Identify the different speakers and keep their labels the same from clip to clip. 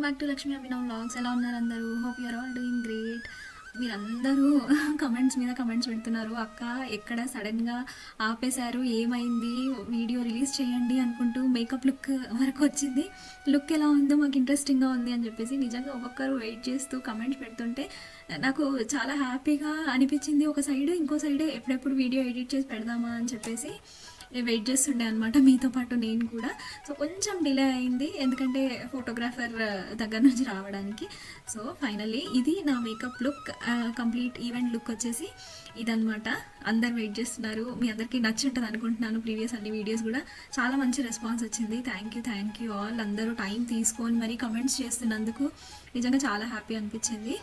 Speaker 1: Back to Lakshmi Abhinav vlogs. ఎలా ఉన్నారు అందరూ? Hope you're all doing great. మీరందరూ కమెంట్స్ మీద కమెంట్స్ పెడుతున్నారు, అక్క ఎక్కడ సడన్గా ఆపేశారు, ఏమైంది, వీడియో రిలీజ్ చేయండి అనుకుంటూ మేకప్ లుక్ వరకు వచ్చింది, లుక్ ఎలా ఉందో మాకు ఇంట్రెస్టింగ్గా ఉంది అని చెప్పేసి నిజంగా ఒక్కొక్కరు వెయిట్ చేస్తూ కమెంట్స్ పెడుతుంటే నాకు చాలా హ్యాపీగా అనిపించింది. ఒక సైడ్ ఇంకో సైడ్ ఎప్పుడెప్పుడు వీడియో ఎడిట్ చేసి పెడదామా అని చెప్పేసి వెయిట్ చేస్తుండే అనమాట, మీతో పాటు నేను కూడా. సో కొంచెం డిలే అయింది ఎందుకంటే ఫోటోగ్రాఫర్ దగ్గర నుంచి రావడానికి. సో ఫైనల్లీ ఇది నా makeup look, complete event look వచ్చేసి ఇదనమాట. అందరు వెయిట్ చేస్తున్నారు, మీ అందరికీ నచ్చుంటుంది అనుకుంటున్నాను. ప్రీవియస్ అన్ని వీడియోస్ కూడా చాలా మంచి రెస్పాన్స్ వచ్చింది. Thank you all. అందరూ టైం తీసుకొని మరి కమెంట్స్ చేస్తున్నందుకు నిజంగా చాలా హ్యాపీ అనిపించింది.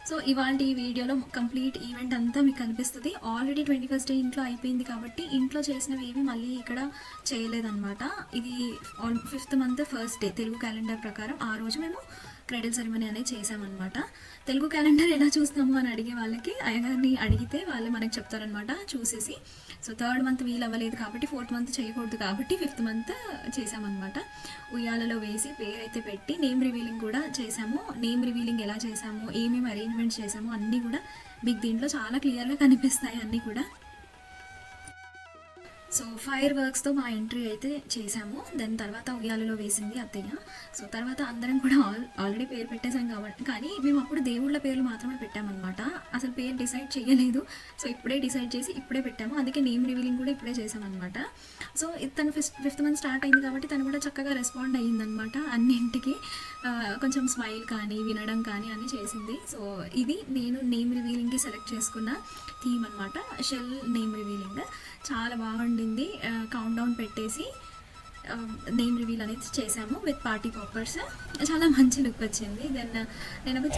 Speaker 1: సో ఇవాళ ఈ వీడియోలో కంప్లీట్ ఈవెంట్ అంతా మీకు కనిపిస్తుంది. ఆల్రెడీ 21st డే ఇంట్లో అయిపోయింది కాబట్టి ఇంట్లో చేసినవి ఏవి మళ్ళీ ఇక్కడ చేయలేదన్నమాట. ఇది 5th month 1st day Telugu calendar ప్రకారం ఆ రోజు మేము క్రెడిల్ సెరమనీ అనేది చేసామన్నమాట. తెలుగు క్యాలెండర్ ఎలా చూస్తాము అని అడిగే వాళ్ళకి అయ్యగారిని అడిగితే వాళ్ళు మనకు చెప్తారనమాట చూసేసి. సో 3rd month వీలు అవ్వలేదు కాబట్టి 4th month చేయకూడదు కాబట్టి 5th month చేసామన్నమాట. ఉయ్యాలలో వేసి పేరు అయితే పెట్టి నేమ్ రివీలింగ్ కూడా చేసాము. నేమ్ రివీలింగ్ ఎలా చేసాము, ఏమేమి అరేంజ్మెంట్స్ చేసాము అన్నీ కూడా మీకు దీంట్లో చాలా క్లియర్గా కనిపిస్తాయి అన్నీ కూడా. సో ఫైర్ వర్క్స్తో మా ఎంట్రీ అయితే చేసాము. దాని తర్వాత ఉయ్యాలలో వేసింది అత్తయ్య. సో తర్వాత అందరం కూడా ఆల్రెడీ పేరు పెట్టేసాం కాబట్టి, కానీ మేము అప్పుడు దేవుళ్ళ పేర్లు మాత్రమే పెట్టామన్నమాట. అసలు పేరు డిసైడ్ చేయలేదు. సో ఇప్పుడే డిసైడ్ చేసి ఇప్పుడే పెట్టాము. అందుకే నేమ్ రివీలింగ్ కూడా ఇప్పుడే చేసామన్నమాట. సో తను 5th month స్టార్ట్ అయింది కాబట్టి తను కూడా చక్కగా రెస్పాండ్ అయ్యిందనమాట అన్నింటికి. కొంచెం స్మైల్ కానీ వినడం కానీ అన్నీ చేసింది. సో ఇది నేను నేమ్ రివీలింగ్కి సెలెక్ట్ చేసుకున్న థీమ్ అనమాట, షెల్ నేమ్ రివీలింగ్. చాలా బాగుండింది. కౌంట్ డౌన్ పెట్టేసి నేమ్ రివీల్ అనేది చేసాము విత్ పార్టీ పాపర్స్. చాలా మంచి లుక్ వచ్చింది. దెన్ నేను ఒక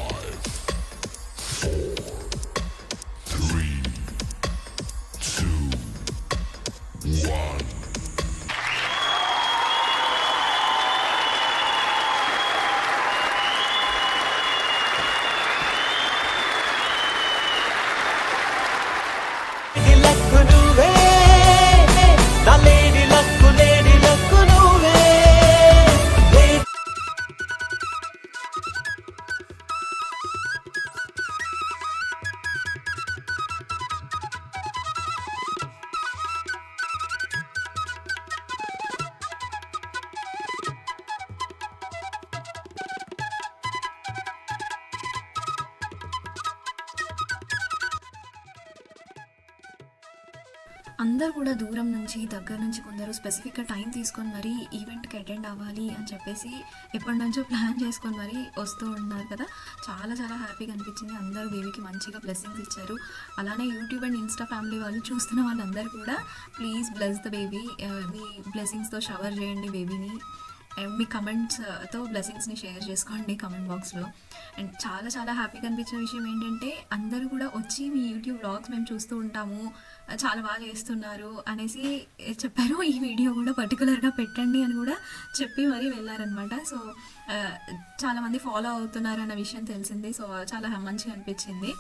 Speaker 1: అందరు కూడా దూరం నుంచి దగ్గర నుంచి కొందరు స్పెసిఫిక్గా టైం తీసుకొని మరీ ఈవెంట్కి అటెండ్ అవ్వాలి అని చెప్పేసి ఎప్పటి నుంచో ప్లాన్ చేసుకొని మరీ వస్తూ ఉన్నారు కదా. చాలా చాలా హ్యాపీగా అనిపించింది. అందరూ బేబీకి మంచిగా బ్లెస్సింగ్స్ ఇచ్చారు. అలానే యూట్యూబ్ అండ్ ఇన్స్టా ఫ్యామిలీ వాళ్ళు చూస్తున్న వాళ్ళందరూ కూడా ప్లీజ్ బ్లెస్ ద బేబీ, మీ బ్లెస్సింగ్స్తో షవర్ చేయండి బేబీని. మీ కమెంట్స్తో బ్లెస్సింగ్స్ని షేర్ చేసుకోండి కమెంట్ బాక్స్లో. అండ్ చాలా చాలా హ్యాపీగా అనిపించిన విషయం ఏంటంటే అందరూ కూడా వచ్చి మీ యూట్యూబ్ వ్లాగ్స్ మేము చూస్తూ ఉంటాము, చాలా బాగా చేస్తున్నారు అనేసి చెప్పారు. ఈ వీడియో కూడా పర్టికులర్గా పెట్టండి అని కూడా చెప్పి మరీ వెళ్ళారనమాట. సో చాలామంది ఫాలో అవుతున్నారు అన్న విషయం తెలిసింది. సో చాలా మంచిగా అనిపించింది.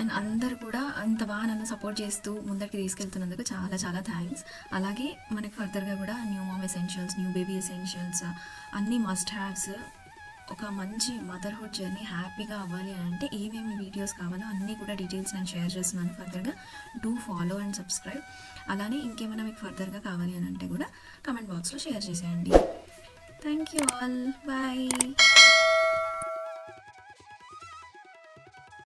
Speaker 1: అండ్ అందరు కూడా అంత బాగా నన్ను సపోర్ట్ చేస్తూ ముందరికి తీసుకెళ్తున్నందుకు చాలా చాలా థ్యాంక్స్. అలాగే మనకి ఫర్దర్గా కూడా new mom essentials, new baby essentials అన్నీ మస్ట్ హ్యావ్స్. ఒక మంచి మదర్హుడ్ జర్నీ హ్యాపీగా అవ్వాలి అని అంటే ఏమేమి వీడియోస్ కావాలో అన్నీ కూడా డీటెయిల్స్ నేను షేర్ చేస్తున్నాను. ఫర్దర్గా డూ ఫాలో అండ్ సబ్స్క్రైబ్. అలానే ఇంకేమైనా మీకు ఫర్దర్గా కావాలి అని అంటే కూడా కమెంట్ బాక్స్లో షేర్ చేసేయండి. Thank you all. బాయ్.